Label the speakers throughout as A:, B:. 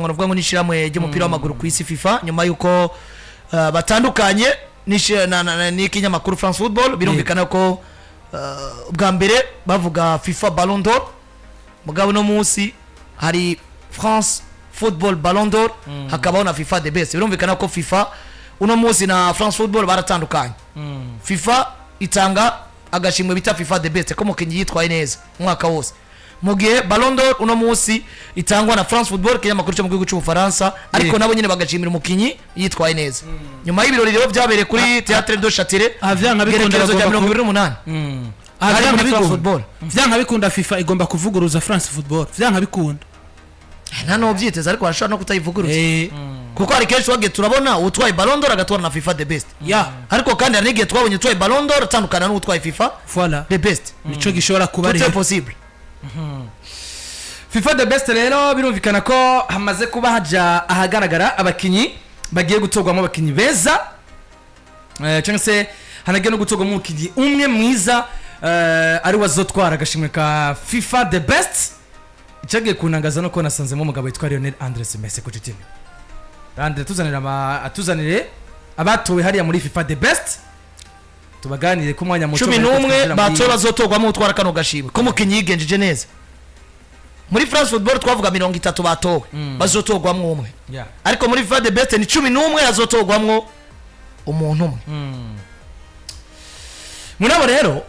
A: ngovuga ngo nishiramwe ry'umupira w'amaguru ku isi FIFA nyuma yuko batandukanye n'ikinyamakuru France Football birumvikana ko bwa mbere bavuga FIFA Ballon d'Or mugabo no munsi hari France Football Ballon d'Or hakabaho na FIFA the best birumvikana ko FIFA uno munsi na France Football baratandukanye FIFA itanga agashimwe bita FIFA the best ko mukinyi yitwaye neza mwaka wose mugihe Ballon d'Or uno munsi itangwa na France Football kinyamakuru cyo mu gihugu cy'u Faransa ariko nabo nyine bagashimira umukinyi yitwaye neza nyuma y'ibirori rero byabere kuri Théâtre de Châtelet
B: avyanka bikunda
A: 2028
B: avyanka football vyanka bikunda FIFA igomba kuvuguruza France Football vyanka bikunda
A: nano byiteze ariko arashaka no kutayivuguruza kuko ari kenshi wage turabona utwaye Ballon d'Or agatwara na FIFA the best ariko kandi hari n'igihe twabonye utwaye Ballon d'Or atandukana n'utwaye FIFA the best
B: nico gishobora kuba ari
A: possible
C: FIFA the best rero birumvikana ko hamaze kuba haja ahagaragara abakinyi bagiye gutogwamo abakinyi beza cyangwa se hanagiye no gutogwamo umukinyi umwe mwiza ari wazotwara agashimwe ka FIFA the best icyagiye kunangaza no ko nasanzemo umugabo witwa Lionel Andres Messi ku gitini Andre atuzanire abatowe hariya muri FIFA the best tubaganire ku mwanya muto
A: 11 batowe bazotogwamo utwara kano gashimwe ko mukinyi yigenjeje neza muri France Football twavuga 30 batowe bazotogwamo umwe ariko muri FIFA the best ni 11 yazotogwamo umuntu umwe
C: munabo rero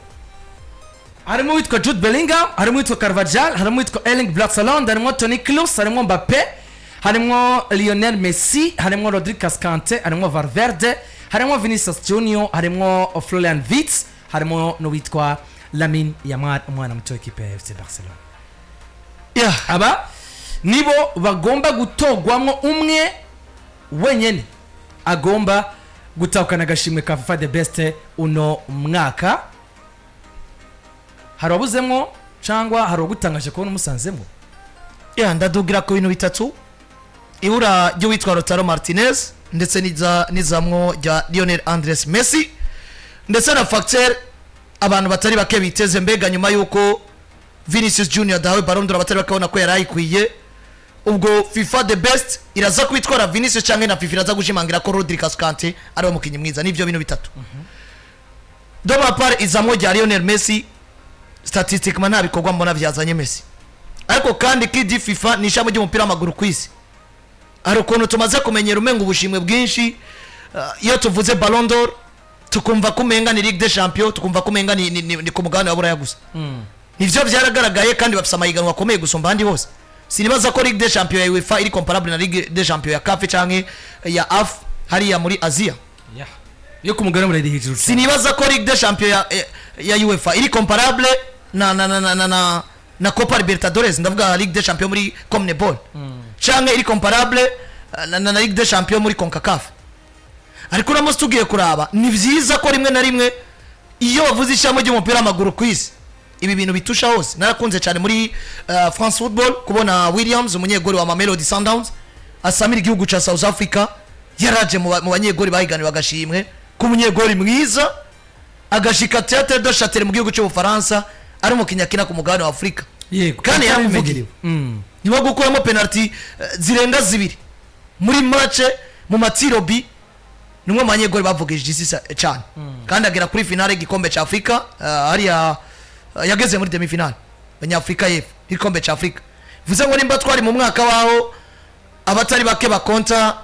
C: harimo witwa Jude Bellingham harimo witwa Carvajal harimo witwa Erling Braut harimo Toni Kroos harimo Mbappé harimo Lionel Messi harimo Rodrigo Kante harimo Valverde harimo Vinicius Junior harimo Florian Wirtz harimo no witwa Lamine Yamal umwana muto w'ikipe ya FC Barcelona aba nibo bagomba gutogwamo umwe wenyene agomba gutakana gashimwe ka FIFA the best uno mwaka harabuzemo cyangwa harogutangaje kubona umusanzemo
A: ndadugira ko bintu bitatu ibura ryo witwa Lautaro Martinez ndetse nizamwo rya Lionel Andres Messi ndetse na facteur abantu batari bake biteze mbega nyuma yuko Vinicius Junior dawe Ballon d'Or batari bakabona ko yarayikwiye ubwo FIFA the best iraza kwitwara Vinicius cyangwa na FIFA iraza gushimangira ko Rodrigo Kante ari wo mukinyi mwiza nivyo bintu bitatu doma par izamwo rya Lionel Messi statistiquement nta bikorwa mbona byazanye Messi ariko kandi kidi FIFA nishamo ry'umupira w'amaguru kwisi ari ukuntu tumaze kumenyera umenga ubushimwe bwinshi iyo tuvuze Ballon d'Or tukumva kumenga ni Ligue des Champions tukumva kumenga ni ku mugabane wa Buraya gusa nivyo byaragaragaye kandi bafise amahiganwa akomeye gusumba andi hose sinibaza ko Ligue des Champions ya UEFA iri comparable na Ligue des Champions ya CAF canke ya AF hariya muri Asia
C: yo ku mugabane muri hejuru
A: sinibaza ko Ligue des Champions ya UEFA iri comparable na Copa Libertadores ndavuga Ligue des Champions muri CONMEBOL canke iri comparable na Ligue des Champions muri CONCACAF ariko namo tugiye kuraba ni vyiza ko rimwe na rimwe iyo bavuze ishamo ry'umupira w'amaguru kwisi ibi bintu bitusha hose narakunze cyane muri France Football kubona Williams umunyegori wa Mamelodi Sundowns asamira igihugu ca South Africa yaraje mu banyegori bahiganwe bagashimwe ku munyegori mwiza agashika Théâtre de Châtelet mu gihugu cy'u Faransa ari mu kinyakina ku mugabane wa Afrika kandi yaramuvugiye niwo gukuramo penalty zirenga zibiri muri match mu matirobi nimwe manyegori bavugije isisa cyane kandi agera kuri finale y'igikombe ca Afrika hariya yageze muri demi finale Banyafrika y'Epfo igikombe ca Afrika vuze ngo nimba twari mu mwaka waho abatari bake bakonta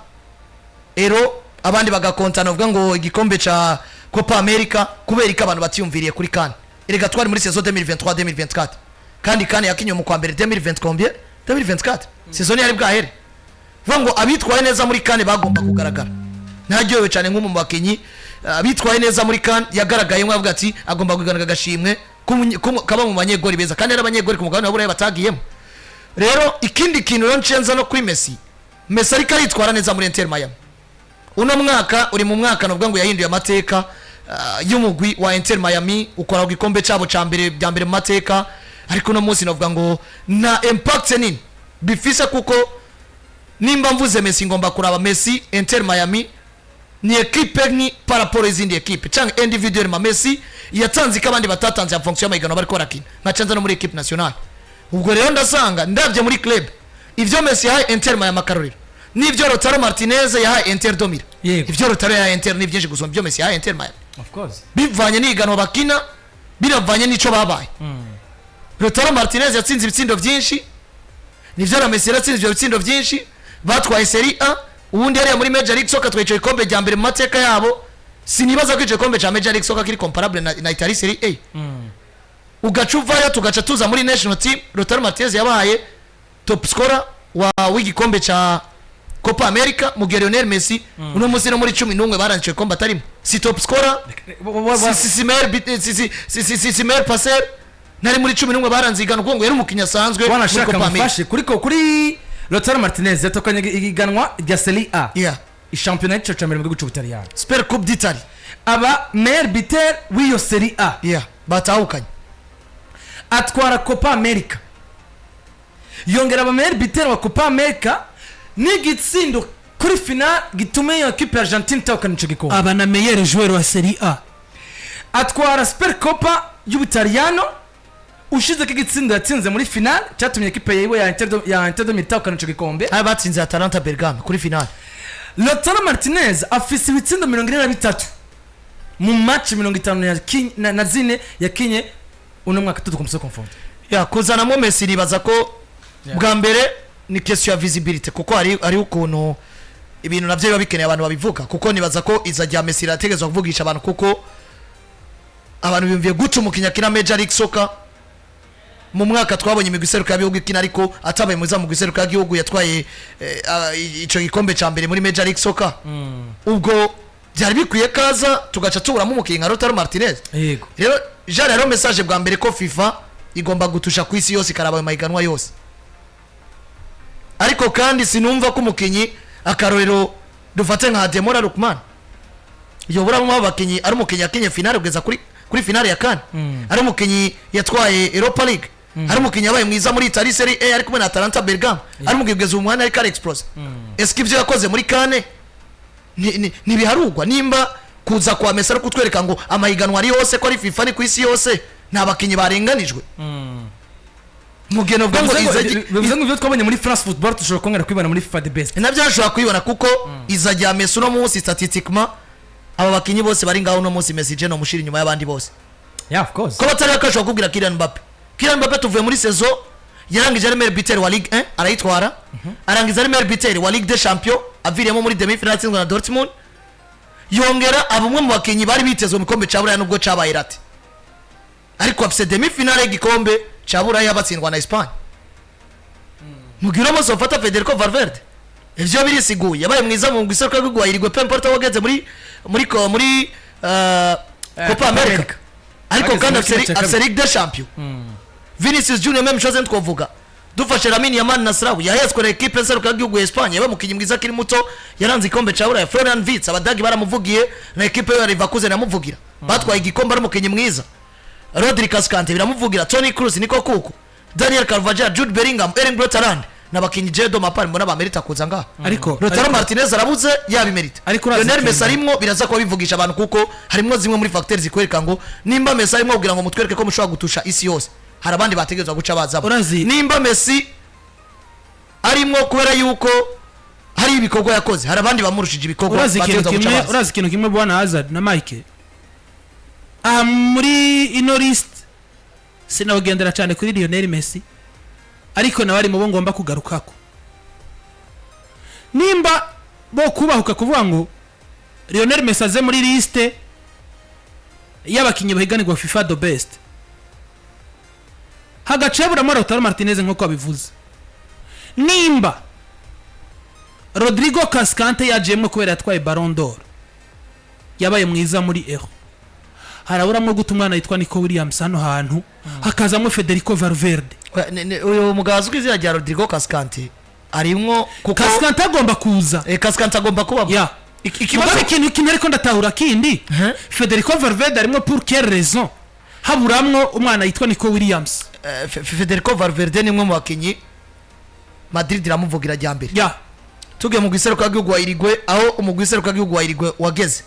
A: ero abandi bagakonta navuga ngo igikombe ca Copa America kubera abantu batiyumviriye kuri kan erega twari muri saison 2023-2024 kandi yakinye mu kwa mbere 2024 saison yari bwahere vuga ngo abitwaye neza muri kan bagomba kugaragara ntajyowe cyane nk'umu bakinyi abitwaye neza muri kan yagaragaye mwavuga ati agomba kugaragara gashimwe kaba mu banyegori beza kandi n'abanyegori ku mugabane wa Buraya batagiyemo rero ikindi kintu rero nshenza no kuri Messi ariko aritwara neza muri Inter Miami uno mwaka uri mu mwaka navuga ngo yahinduye amateka y'umugwi wa Inter Miami ukora igikombe cyabo ca mbere bya mbere mu mateka ariko no munsi navuga ngo na impact nini bifise kuko nimba mvuze Messi ngomba kuraba Messi Inter Miami ni equipe ni par rapport izindi equipe cyangwa individuel ma Messi yatanze kabandi batatanze en fonction y'amahigano bari korakina nkacanza no muri equipe nationale ubwo rero ndasanga ndavye muri club ivyo Messi yahaye Inter maya makarorero n'ivyo Lautaro Martinez yahaye Inter domira ivyo Lautaro yahaye Inter ni byinshi gusoma ibyo Messi yahaye Inter maya
C: of course
A: bivanye n'iganwa bakina biravanye n'ico babaye Lautaro Martinez yatsinze ibitsindo byinshi nivyo na Messi yatsinze ibyo bitsindo byinshi batwaye Serie A ubundi yari muri Major League Soccer twayicaye ikombe rya mbere mu mateka yabo sinibaza ko ico kombe cha Major League Soccer kiri comparable na Italy Serie A ugacuvayo tugaca tuza muri national team Lautaro Martinez yabaye top scorer wa w'igikombe cha Copa America mu Lionel Messi uno musi no muri 11 barangiye kombe atarimo si top scorer si meilleur passeur nari muri 11 baranzigana kuko ngo yari umukinya asanzwe
C: muri Copa America kuri Lautaro Martinez yatokanye iganwa rya Serie A ishampiyona y'icyo cya mbere mu gihugu cy'Ubutaliyani
A: Super Coupe d'Italie
C: aba meilleur buteur w'iyo Serie A
A: batahukanye
C: atwara Copa America yongera aba meilleur buteur wa Copa America n'igitsindo kuri final gitume iyo equipe Argentine tahukana ico gikombe
B: aba na meilleur joueur wa Serie A
C: atwara Super Copa y'Ubutaliyano ushize k'igitsindo yatsinze muri final cyatumye equipe yiwe ya Inter tahukana ico gikombe
A: aba batsinze Atalanta Bergamo kuri final
C: Lautaro Martinez afise ibitsindo 43 mu match 50 na zine yakinye uno mwaka tudukomse confond
A: kuzana mo Messi ribaza ko bwa mbere ni question ya visibility kuko ari ukuntu ibintu navyo biba bikeneye abantu babivuga kuko nibaza ko izajya Messi rategezwa kuvugisha abantu kuko abantu bimviye guca umukinya kina Major League Soccer mu mwaka twabonye imigiseruka yabihugu ikina ariko atabaye muza mu giseruka y'igihugu yatwaye ico gikombe ca mbere muri Major League Soccer ubwo byari bikwiye kaza tugaca tuburamo umukinga Lautaro Martinez
C: yego
A: rero rero message bwa mbere ko FIFA igomba gutusha ku isi yose karaba mayiganwa yose ariko kandi sinumva ko umukinyi akarorero dufate nka Demora Lukman yobura mu bakinyi ari umukinyi yakinye finale kugeza kuri finale ya kane ari umukinyi yatwaye Europa League ari umukinyi yabaye mwiza muri Italy Serie A ariko na Atalanta Bergamo ari mugibweza umwana ari Car Express eski ivyo yakoze muri kane ni biharugwa nimba kuza kwa Messi ariko kutwereka ngo amahiganwa ari yose ko ari FIFA ni ku isi yose nta bakinyi barenganijwe mugeno bwo ngo
C: bivuze ngo twabonye muri France Football tushobora kongera kwibona muri FIFA the best
A: nabyo ashobora kwibona kuko izajya Messi no munsi statistiquement aba bakinyi bose bari ngaho no munsi Messi je no mushiri nyuma y'abandi bose
C: of course
A: ko batari akashobora kubwira Kylian Mbappe tuvuye muri saison yarangije ari meilleur buteur wa Ligue 1 arayitwara arangiza ari meilleur buteur wa Ligue des Champions aviremo muri demi finale tsinzwe na Dortmund yongera abumwe mu bakinyi bari bitezwe mu kombe cabura nubwo cabaye rati ariko afise demi finale y'igikombe cabura yabatsindwa na Espagne mugira mo sofata Federico Valverde ivyo birisiguye yabaye mwiza mu giseruka gwayirigwe pemporta wageze muri Copa America ariko kandi afise Ligue des Champions Vinicius Junior même chose ntwovuga dufashe Lamine Yamal Nasraoui yahetswe na equipe nseruka y'igihugu ya Espagne yaba mukinyi mwiza kiri muto yaranze ikombe cabura ya Florian Wirtz abadagi baramuvugiye na equipe ya Leverkusen yamuvugira batwaye igikombe ari mukinyi mwiza Rodri Cascante biramuvugira Toni Kroos niko kuko Daniel Carvajal Jude Bellingham Erling Braut Haaland nabakinyi Jedo Mapari mbona bamerita kuza ngaha
B: ariko
A: Lautaro Martinez arabuze yabimerita Lionel Messi arimo biraza ko bivugisha abantu kuko harimo zimwe muri facteurs zikwereka ngo nimba Messi arimo kugira ngo mutwereke ko mushobora gutusha isi yose hari abandi bategezwa guca bazabo nimba Messi arimo kubera yuko hari ibikorwa yakoze hari abandi bamurushije ibikorwa
B: bategezwa guca baza urazi ikintu kimwe bwana Hazard na Mike muri ino list sinabagendera cyane kuri Lionel Messi ariko nawe ari mu bo ngomba kugarukako nimba bo kubahuka kuvuga ngo Lionel Messi aze muri liste y'abakinyi bahiganirwa FIFA the best hagacebura mo Lautaro Martinez nko abivuze nimba Rodrigo Cascante yajemwe kubera yatwaye Ballon d'Or yabaye mwiza muri Euro haraburamwe gutumwana yitwa Nico Williams hano hantu hakazamwe Federico Valverde
A: uyu mugazo kwizira rya Rodrigo Cascante arimwo
B: kuko Cascante agomba kuza
A: Cascante agomba kuba
B: ikibazo ikintu ariko ndatahura kindi Federico Valverde arimwo pour quelle raison haburamwo umwana yitwa Nico Williams
A: Federico Valverde ni mwe mu bakinyi Madrid iramuvugira rya mbere tugiye mu giseruka y'igihugu wa Irigwe aho umugwiseruka y'igihugu wa Irigwe wageze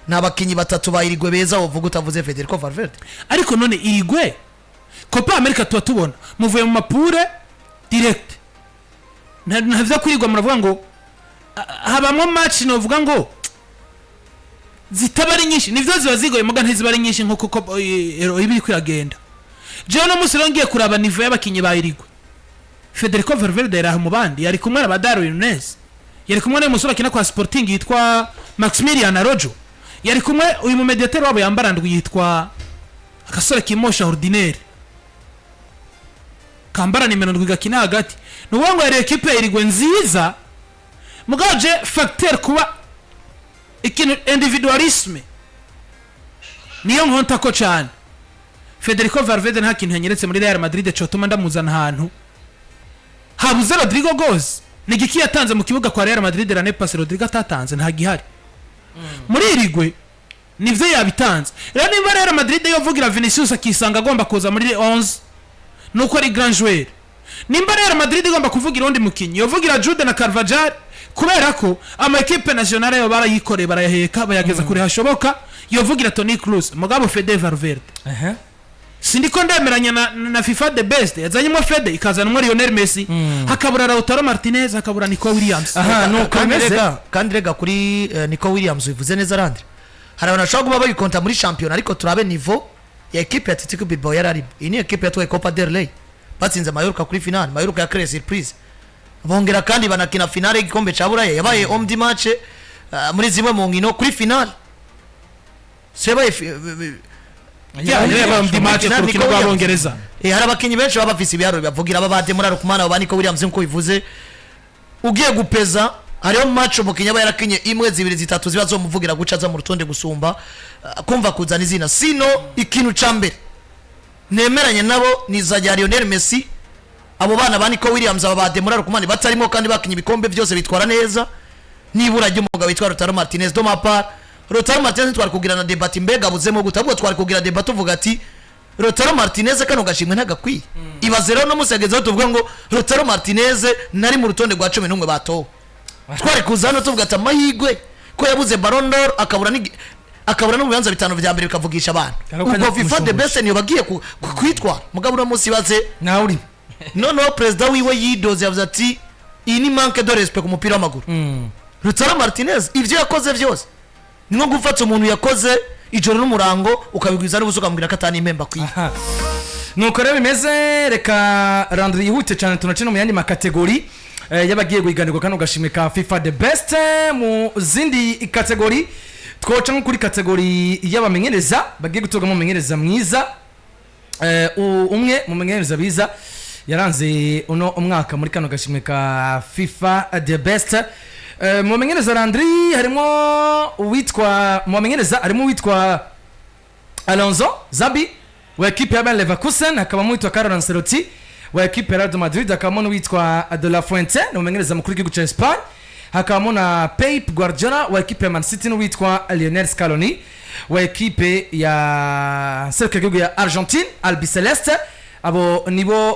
A: nabakinyi batatu bayirigwe beza uvuga utavuze Federico Valverde
B: ariko none Irigwe Copa America tuba tubona muvuye mu mapure direct ntavyo kwirigwa muravuga ngo habamwe match novuga ngo zitaba ari nyinshi nivyo ziba zigoye muga ntiziba ari nyinshi nko kuko ibi kwiragenda jewe no musi rongiye kuraba nivo y'abakinyi bayirigwe Federico Valverde yari mu bandi yari kumwe na Darwin Nunes yari kumwe n'umusore akina kwa Sporting yitwa Maximilian Araujo yari kumwe uyu mu mediateur wabo yambarandwi yitwa akasore kimosha ordinaire kambara nimero ndwi gakina hagati nuwo ngo yari equipe irigwe nziza mugaje facteur kuba ikintu individualisme niyo nkonta ko cyane Federico Valverde nta kintu yanyeretse muri Real Madrid cyotuma ndamuzana ahantu habuze Rodrigo Goes nigiki yatanze mu kibuga kwa Real Madrid la nepasse Rodrigo atatanze nta gihari muri irigwe nivyo yabitanze rero niba Real Madrid yovugira Vinicius akisanga agomba kuza muri 11 nuko ari grand joueur nimba Real Madrid igomba kuvugira undi mukinyi yovugira Jude na Carvajal kubera ko ama equipe nationale yo barayikoreye barayaheka bayageza kuri hashoboka yovugira Toni Kroos mugabo Fede Valverde sindiko ndemeranya na FIFA the best yazanyemo Fede ikazanwa Lionel Messi hakabura Lautaro Martinez hakabura Nico Williams
A: nuko kandi rega kuri Nico Williams bivuze neza randi hari abantu bashobora kuba bayikonta muri champion ariko turabe niveau ya equipe ya Atletico Bilbao yarari iyi ni equipe yatwaye Copa del Rey batsinze Mallorca kuri final Mallorca ya créer surprise bongera kandi banakina finale y'igikombe ca Burayi yabaye homme du match muri zimwe mu nkino kuri final sebaye
B: yaba ndi match ku rukino rw'Abongereza
A: hari abakinyi benshi baba bafise ibiharo bavugira abade muri Rukumana aba Nico Williams nko bivuze ugiye gupeza hariho match umukinya aba yarakinye imwe zibiri zitatu ziba zo muvugira guca za mu rutonde gusumba kumva kuzana izina sino ikintu cambere nemeranye nabo nizajya Lionel Messi abo bana ba Nico Williams aba bade muri Rukumana batarimo kandi bakinye ibikombe byose bitwara neza nibura ry'umugabo witwa Lautaro Martinez do mapar Lautaro Martinez twari kugira na debate mbega buzemo gutabwo twari kugira debate tuvuga ati Lautaro Martinez kano gashimwe ntagakwiye ibaze rero no musegezeho tuvuga ngo Lautaro Martinez nari mu rutonde rwa 11 batowe twari kuzana tuvuga ati amahigwe ko yabuze Ballon d'Or akabura n'ubuyanza bitano vya mbere bikavugisha abantu ubwo FIFA the best niyo bagiye kwitwa mugabo no musi baze
C: nawe uri
A: no president wiwe yidoze yavuze ati iyi ni manque de respect ku mupira w'amaguru Lautaro Martinez ivyo yakoze vyose nko gufata umuntu yakoze ijoro n'umurango ukabigwiza n'ubusuka mbwira katani impemba kwiye
C: nuko rero bimeze reka Landry yihute cyane tunacina mu yandi makategori yabagiye guhiganirwa kano gashimwe ka FIFA the best mu zindi kategori twoca nko kuri kategori y'abamenyereza bagiye gutorwa mu menyereza mwiza umwe mu menyereza biza yaranze uno umwaka muri kano gashimwe ka FIFA the best mu menyereza Landry harimo uwitwa mu menyereza harimo uwitwa Alonso Zabi wa equipe ya Bayer Leverkusen hakaba mu witwa Carlo Ancelotti wa equipe ya Real Madrid hakaba mu witwa De La Fuente no menyereza mukuru w'igihugu cya Spain hakaba na Pep Guardiola wa equipe ya Man City no witwa Lionel Scaloni wa equipe ya Cercle y'igihugu ya Argentine Albiceleste abo nibo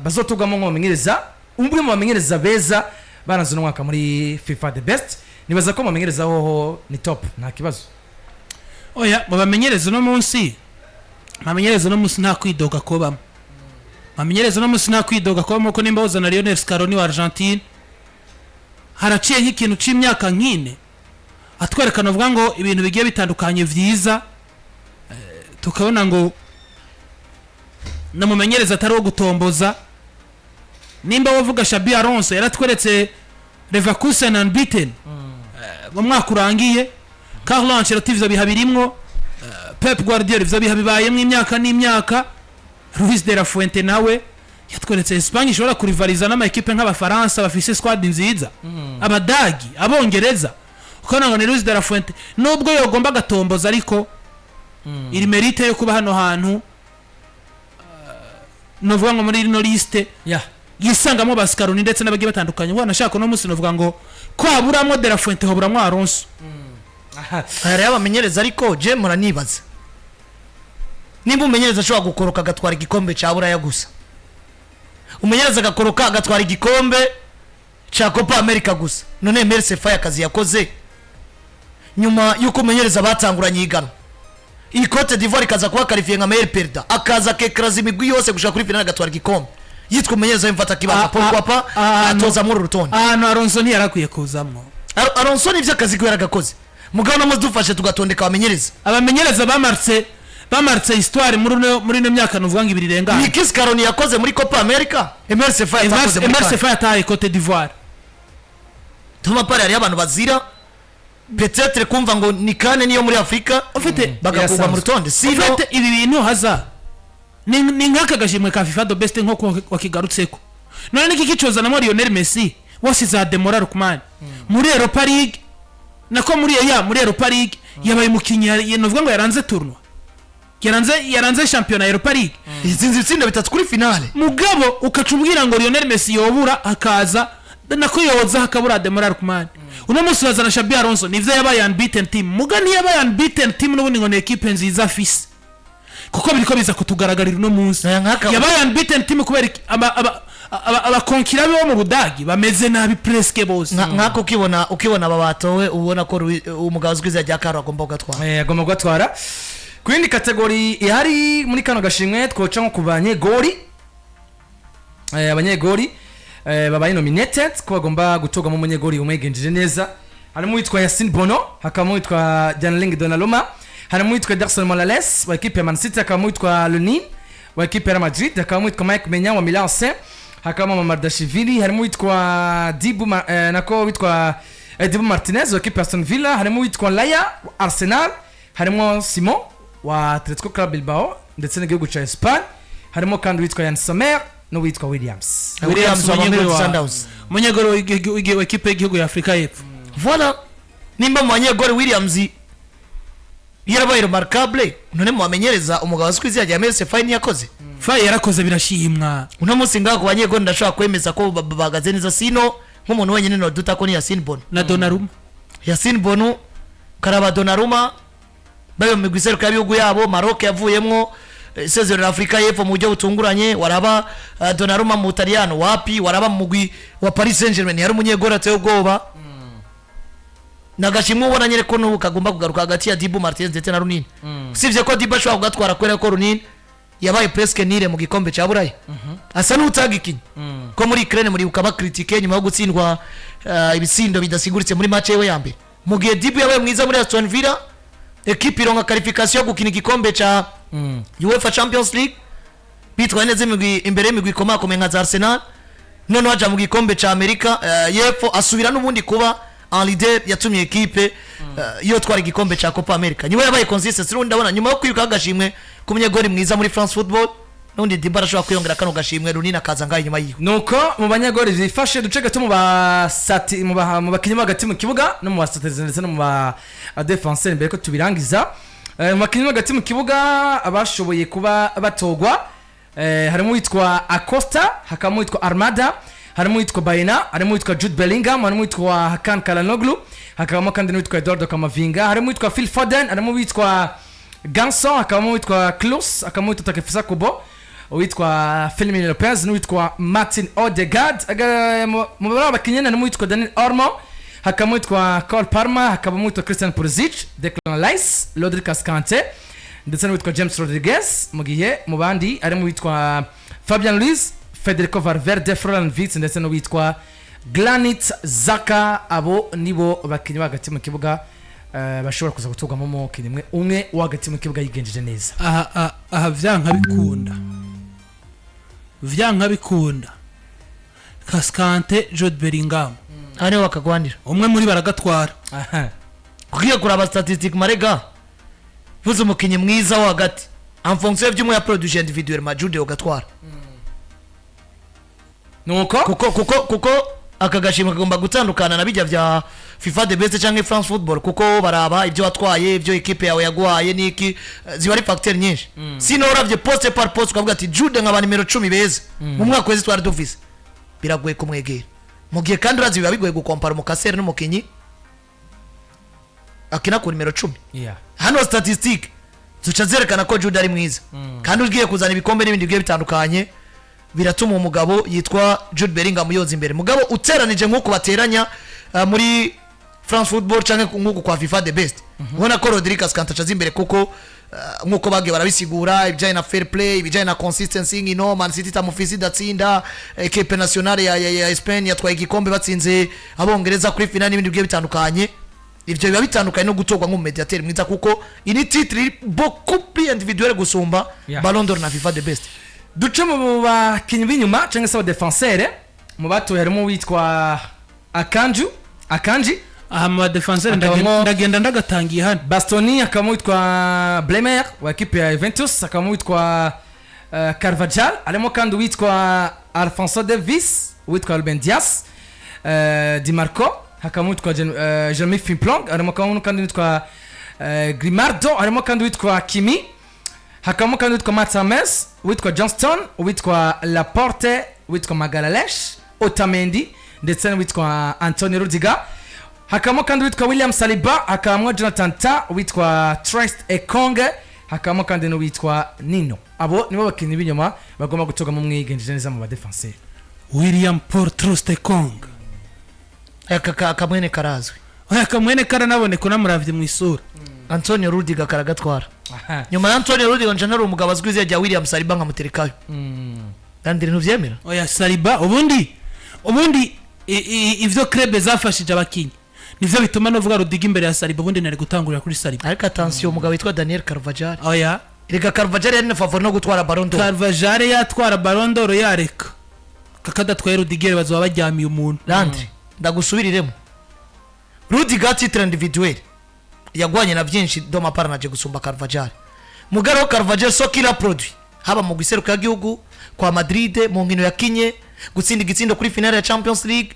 C: bazotugamo mu menyereza umwe mu bamenyereza beza baranze n'umwaka muri FIFA the best nibaza ko bamenyereza hoho ni top nta kibazo
B: oya bamenyereza no munsi bamenyereza no munsi nta kwidoga ko bamwe bamenyereza no munsi nta kwidoga ko bamwe ko nimba uzana Lionel Scaloni wa Argentine haraciye nk'ikintu c'imyaka nkine atwerekana uvuga ngo ibintu bigiye bitandukanye vyiza tukabona ngo namumenyereza atari wo gutomboza nimba wavuga Xabi Alonso yaratweretse Leverkusen unbeaten mu mwaka urangiye Carlo Ancelotti ivyo biha birimwo Pep Guardiola ivyo biha bibayemwo imyaka n'imyaka Luis de la Fuente nawe yatweretse Espagne ishobora kurivaliza n'ama equipe nk'abafaransa bafise squad nziza abadagi abongereza ukabona ngo ni Luis de la Fuente nubwo yogomba gatomboza ariko iri merite yo kuba hano hantu novuga ngo muri no liste yisangamo Bascaroni ndetse n'abagiye batandukanye ubona nashaka no musi novuga ngo kwaburamo De La Fuente hoburamwo Alonso
A: hari abamenyereza ariko je muranibaza nimba umenyereza ashobora gukoroka agatwara igikombe ca Buraya gusa umenyereza agakoroka agatwara igikombe ca Copa America gusa none Merce Faye akazi yakoze nyuma yuko umenyereza batanguranye igano iyi Cote d'Ivoire ikaza kuba qualifier nka meilleur perdant akaza kekraza imigwi yose gushaka kuri finale agatwara igikombe yitwa umumenyereza w'imfata kibanza Paul Kwapa atoza muri rutonde
B: ahantu Alonso ntiyarakwiye kuzamwo.
A: Alonso nivyo akazi ko yaragakoze mugabo namaze dufashe tugatondeka abamenyereza
B: bamartse histoire muri no myaka nuvuga ngo ibiri renga.
A: ni Chris Caroni yakoze muri Copa America MRC
B: Fa yataye Cote d'Ivoire.
A: Tuma pare ari abantu bazira peut-être kumva ngo ni kane niyo muri Afrika
B: ufite
A: bagakuba mu rutonde sino
B: ufite ibi bintu haza ni nkaka gashimwe ka FIFA the best nko wakigarutseko none niki kicoza na Lionel Messi wasiza demoral kumani muri Europa League nako muri Europa League yabaye mukinya novuga ngo yaranze tournoi yaranze championnat Europa League
A: izinzi itsinda bitatu kuri finale
B: mugabo ukacubwira ngo Lionel Messi yobura akaza nako yoza hakabura demoral kumani uno musi wazana Xabi Alonso nivyo yabaye unbeaten team mugani yabaye unbeaten team n'ubundi ngo ne equipe nziza afise kuko biriko biza kutugaragarira uno munsi yabaye unbeaten team kubera abakonkira bo mu Budagi bameze nabi presque bose
A: nkako ukibona babatowe ubona ko umugazi kwiza rya karo agomba gatwara
C: agomba gatwara kwindi kategori ihari muri kano gashimwe twoca nko kubanye gori abanyegori babaye nominated ko bagomba gutoga mu munyegori umwegenjeje neza harimo witwa Yasin Bono hakaba witwa Janling Donnarumma harimo witwa Darson Morales wa equipe ya Man City hakaba witwa Lunin wa equipe ya Madrid hakaba witwa Mike Maignan wa Milan AC hakaba Mamardashvili harimo witwa Dibu Dibu Martinez wa equipe ya Aston Villa harimo witwa Laya wa Arsenal harimo Simon wa Atletico Club Bilbao ndetse n'igihugu ca Spain harimo kandi witwa Yann Sommer no witwa Williams
B: munyegoro wa equipe y'igihugu ya Afrika y'Epfo.
A: Voilà nimba munyegoro Williams yarabaye remarkable none muamenyereza umugabo azikwizi ya MRC fine yakoze
B: yarakoze birashimwa
A: uno munsi ngaho ku banyegoro ndashaka kwemeza ko bagaze neza sino nk'umuntu wenyine no dutako ni Yasin Bono
B: na Donnarumma
A: Yasin Bono karaba Donnarumma bayo migwisero kabihugu yabo Maroc yavuyemwo isezerano Afrika y'Epfo mu buryo butunguranye waraba Donnarumma mu Butaliyano wapi waraba mu mugwi wa Paris Saint-Germain yari umunyegoro ateye ubwoba nagashimwe ubona nyere ko nubu kagomba kugaruka hagati ya Dibu Martinez ndetse na Lunin sivye ko Dibu ashobora kugatwara kwera ko Lunin yabaye presque nire mu gikombe ca Burayi asa n'utagikinye ko muri Ukraine muri ukaba critique nyuma yo gutsindwa ibisindo bidasiguritse muri match yewe yambe mu gihe Dibu yabaye mwiza muri Aston Villa equipe ironka qualification yo gukina igikombe ca UEFA Champions League bitwaye neza imbere y'imigwi ikomakomeye nka Arsenal none waja mu gikombe ca Amerika y'Epfo asubira n'ubundi kuba en leader yatumye equipe yo twara igikombe ca Copa America niwe yabaye consistent rundi ndabona nyuma yo kwiruka agashimwe kumunyegori mwiza muri France Football nundi Diba arashobora kwiyongera kano gashimwe runini akaza ngaho inyuma yiwe
C: nuko mu banyegori zifashe duce gato mu basati mu bakinyi hagati mu kibuga no mu basatirizi ndetse no mu ba defenseur mbere ko tubirangiza mu bakinyi hagati mu kibuga abashoboye kuba batogwa harimo witwa Acosta hakaba witwa Armada harimo witwa Baena harimo witwa Jude Bellingham harimo witwa Hakan Çalhanoğlu hakaba kandi witwa Eduardo Camavinga harimo witwa Phil Foden harimo witwa Ganson hakaba witwa Klose hakaba witwa Takefusa Kubo witwa Fermin Lopez n'uwitwa Martin Odegaard mu bakinnyi harimo witwa Daniel Olmo hakaba witwa Cole Palmer hakaba witwa Christian Pulisic Declan Rice Rodri Cascante ndetse n'uwitwa James Rodriguez mu gihe mu bandi harimo witwa Fabian Ruiz Federico Valverde Florian Wirtz ndetse n'uwitwa Granit Xhaka abo nibo bakinnyi hagati mu kibuga bashobora kuza gutugamo mu kinimwe umwe wagati mu kibuga yigenjeje neza
B: aha vyanka bikunda Cascante Jude Bellingham
A: ane wakagwanira
B: umwe muri baragatwara
A: kugiye kuraba statistique marega vuze umukinyi mwiza wo hagati en fonction y'umwe ya produit individuellement Jude ugatwara
C: nuko
A: kuko akagashimwe kagomba gutandukana na bijya vya FIFA the best cyangwa France Football kuko baraba ibyo watwaye ibyo equipe yawe yaguhaye niki ziba ari facteur nyinshi sino uravye poste par poste ukavuga ati Jude nkaba nimero 10 beza mu mwaka wese twari dufise biragoye kumwegera mu gihe kandi urazi biba bigoye gukompara umukasere n'umukinyi akina ku nimero 10 hano statistique zuca zerekana ko Jude ari mwiza kandi ugiye kuzana ibikombe n'ibindi bigiye bitandukanye biratuma umugabo yitwa Jude Bellingham yoza imbere mugabo uteranije nkuko bateranya muri France Football cyangwa nkuko kwa FIFA the best ubona ko Rodri Cascante acaza imbere kuko nkuko bagiye barabisigura ibijyanye na fair play ibijyanye na consistency nkino Man City tamufisi idatsinda equipe nationale ya Espagne yatwaye igikombe batsinze abongereza kuri final n'ibindi bigiye bitandukanye ivyo biba bitandukanye no gutorwa nk'umediateur mwiza kuko ini titre beaucoup plus individuel gusumba Ballon d'Or na FIFA the best.
C: duce mu bakinyi b'inyuma cyangwa se abadefenseur mu batoye harimo witwa Akanji
B: aha mu defenseur ndagenda ndagatangiye hano
C: Bastoni akaba witwa Blemer wa equipe ya Juventus akaba witwa Carvajal alimo kandi witwa Alphonso Davies witwa Ruben Dias Di Marco hakaba witwa Jeremy Frimpong alimo kandi witwa Grimaldo alimo kandi witwa Kimi hakaba kandi witwa Mats Hummels witwa Johnston witwa Laporte witwa Magalhaes Otamendi ndetse witwa Antonio Rudiger hakaba kandi witwa William Saliba hakaba Jonathan Tah witwa Trist Ekong hakaba kandi no witwa Nino abo nibo bakinyi b'inyuma bagomba gutoga mu mwigenjeje neza mu badefenseur
B: William Paul Trist Ekong
A: akamwene karazwe
B: akamwene karanabone ko namuravye mu isura
A: Antonio Rudiger karagatwara nyuma ya Antonio Rudiger nje nari umugabo azwize ya William Saliba nkamuterekayo kandi rino vyemera
B: oya Saliba ubundi ivyo club zafashije abakinyi nivyo bituma novuga Rudiger imbere ya Saliba ubundi nari gutangurira kuri Saliba
A: ariko attention umugabo witwa Daniel Carvajal
B: oya
A: reka Carvajal yari na favori no gutwara Ballon d'Or
B: Carvajal yatwara Ballon d'Or yareka kakadatwaye Rudiger bazoba bajyamiye umuntu
A: Landry ndagusubiriremo Rudiger titre individuel yagwanye na byinshi doma paranaje gusumba Carvajal mugaro Carvajal so kila produit haba mu giseruka y'igihugu kwa Madrid mu nkino yakinye gutsinda igitsindo kuri finale ya Champions League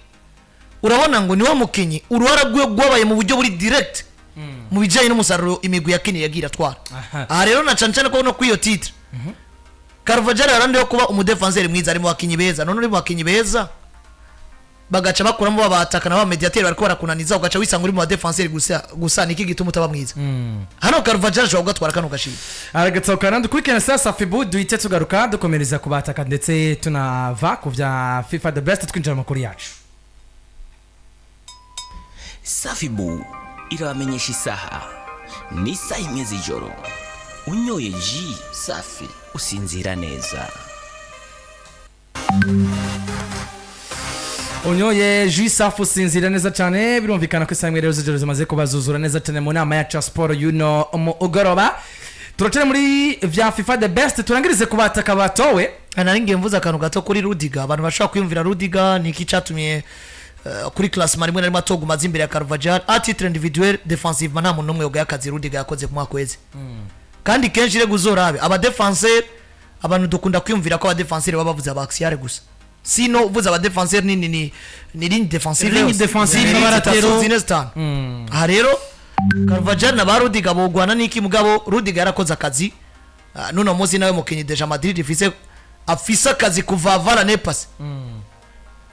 A: urabona ngo niwe mukinyi uruhara gwabaye mu buryo buri direct mu bijanye n'umusaruro imigwi yakinye yagira twara aha rero na cancane ko no kwiyo titre Carvajal arande yo kuba umudefenseur mwiza ari mu bakinyi beza none uri mu bakinyi beza bagaca bakuramo babatakana ba mediateur bariko barakunaniza ugaca wisanga uri mu defenseur gusa niki gituma utaba mwiza hano Carvajal jo ugatwara kano gashira
C: aragatsoka nandi kuri Kenya sasa Fibu duhite tugaruka dukomereza kubataka ndetse tunava ku vya FIFA the best twinjira makuru yacu
D: Safibu iramenyesha isaha ni saa 1 z'ijoro unyoye ji safi usinzira neza
C: unyoye ji safi usinzira neza cyane birumvikana ko isamwe rero z'ijoro zimaze kubazuzura neza cyane mu nama ya sport yuno mu ugoroba turacene muri vya FIFA the best turangirize kubataka batowe
A: nari ngiye mvuza akantu gato kuri Rudiger abantu bashaka kwiyumvira Rudiger niki cyatumye kuri classement rimwe narimo atoguma zimbere ya Carvajal a titre individuel defensive nta muntu numwe yoga yakazi Rudiger yakoze ku mwaka weze kandi kenshi rego uzorabe aba defenseur abantu dukunda kwiyumvira ko aba defenseur baba bavuze abaxiare gusa sino uvuze aba defenseur ni ligne defensive baratero aha rero Carvajal na ba Rudiger bogwana niki mugabo Rudiger yarakoze akazi nuno muzi nawe mukinyi deja Madrid afisa akazi kuva Nepas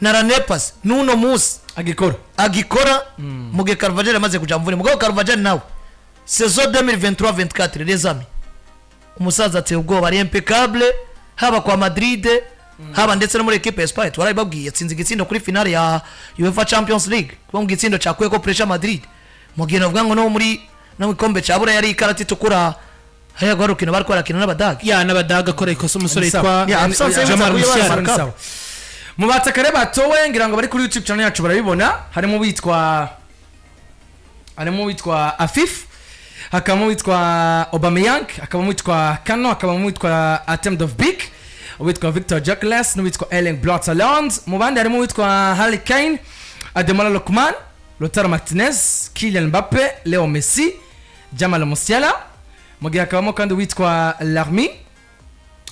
A: na Nepas nuno musi agikora muge Carvajal yamaze kuja mvune mugabo Carvajal nawe saison 2023-24 les amis umusaza ate ubwoba ari impeccable haba kwa Madrid haba ndetse no muri equipe ya Espagne twarababwiye yatsinze igitsindo kuri finale ya UEFA Champions League kuba mu gitsindo cyakuye ko pressure Madrid mugihe navuga ngo no muri no ikombe cyabura yari ikarati tukura haya gwarukino bari kwarakina n'abadaga
B: ya n'abadaga kore ikoso umusore yitwa
A: Jamal Musiala
C: mu batakare batowe ngira ngo bari kuri YouTube channel yacu barabibona harimo witwa Afif hakaba witwa Aubameyang hakaba witwa Kano hakaba witwa Attempt of Big witwa Victor Jacques witwa Erling Haaland mu bandi harimo witwa Harry Kane Ademola Lookman Lautaro Martinez Kylian Mbappe Leo Messi Jamal Musiala mu gihe hakabamo kandi witwa Larmi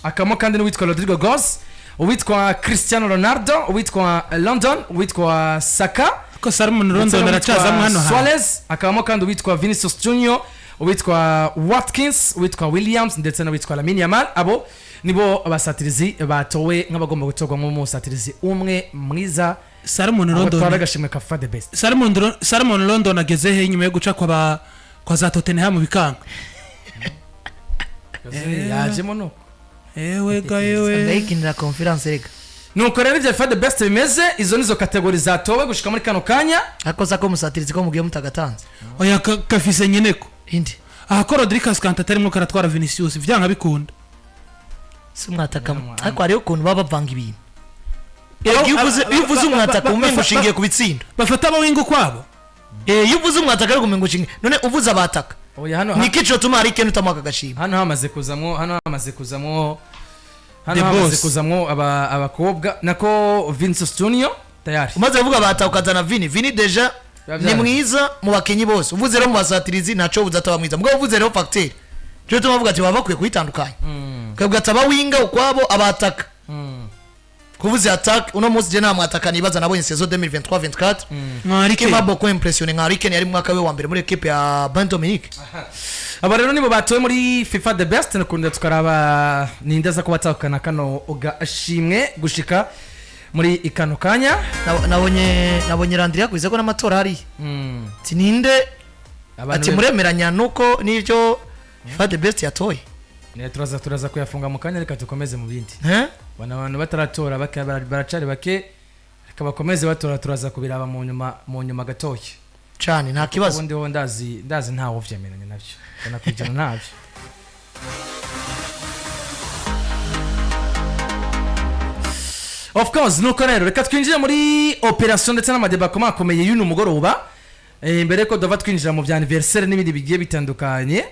C: hakabamo kandi witwa Rodrigo Goes witwa Cristiano Ronaldo witwa London witwa Saka
B: ko Salomon London aracaza hano
C: Suarez hakabamo kandi witwa Vinicius Junior witwa Watkins witwa Williams ndetse na witwa Lamine Yamal abo nibo abasatirizi batowe nk'abagomba gutogwa mu musatirizi umwe mwiza
B: Salomon London
C: twaragashimwe ka FIFA the best
B: Salomon London ageze he nyuma yo guca kwa za Tottenham bikanga
C: yajemo no
B: ewe gayewe
A: ndayikinira conference rega
C: nuko rero ibyo FIFA the best bimeze izo nizo kategori zatowe gushika muri kano kanya
A: akoza ko musatirizi ko mugiye mutagatanze
B: oya kafise nyeneko
A: indi
B: aha ko Rodri Cascante atarimo karatwara Vinicius vyanga bikunda
A: si umwataka ariko hariho ukuntu baba bavanga ibintu iyo uvuze umwataka umenga ushingiye ku bitsindo
B: bafata abawingo kwabo
A: iyo uvuze umwataka ariko umenga ushingiye none uvuze abataka
C: oya hano
A: ni kico tuma hari ikintu utamwaka agashima
C: hano hamaze kuzamwo abakobwa nako Vinicius Junior tayari
A: umaze kuvuga abataka ukazana Vini deja ni mwiza mu bakinyi bose uvuze rero mu basatirizi ntaco buzataba mwiza mugabo uvuze rero facteur cyo tuma vuga ati baba bakwiye kuyitandukanya kabwa ataba winga ukwabo abataka kuvuze attack uno munsi je nta mwataka nibaza nabonye saison 2023-24
B: Mwarike
A: m'a beaucoup impressionné Ngarike yari mwaka we wa mbere muri equipe ya Bamenyekanye
C: aba rero nibo batowe muri FIFA the best nakunda tukaraba nindaza ko batakana kano ugashimwe gushika muri ikano kanya
A: nabonye Landria kuize ko n'amatora hari tininde ati muremeranya nuko nivyo FIFA the best yatoye
C: ne turaza kuyafunga mu kanya reka tukomeze mu bindi bana abantu bataratora baracari bake reka bakomeze batora turaza kubiraba mu nyuma gatoye
A: cyane nta kibazo
C: ubundi ho ndazi ntawo vyemeranya navyo kana kwijana navyo of course nuko rero reka twinjire muri operation ndetse n'amadeba akomeye y'uno mugoroba mbere ko dova twinjira mu bya anniversaire n'ibindi bigiye bitandukanye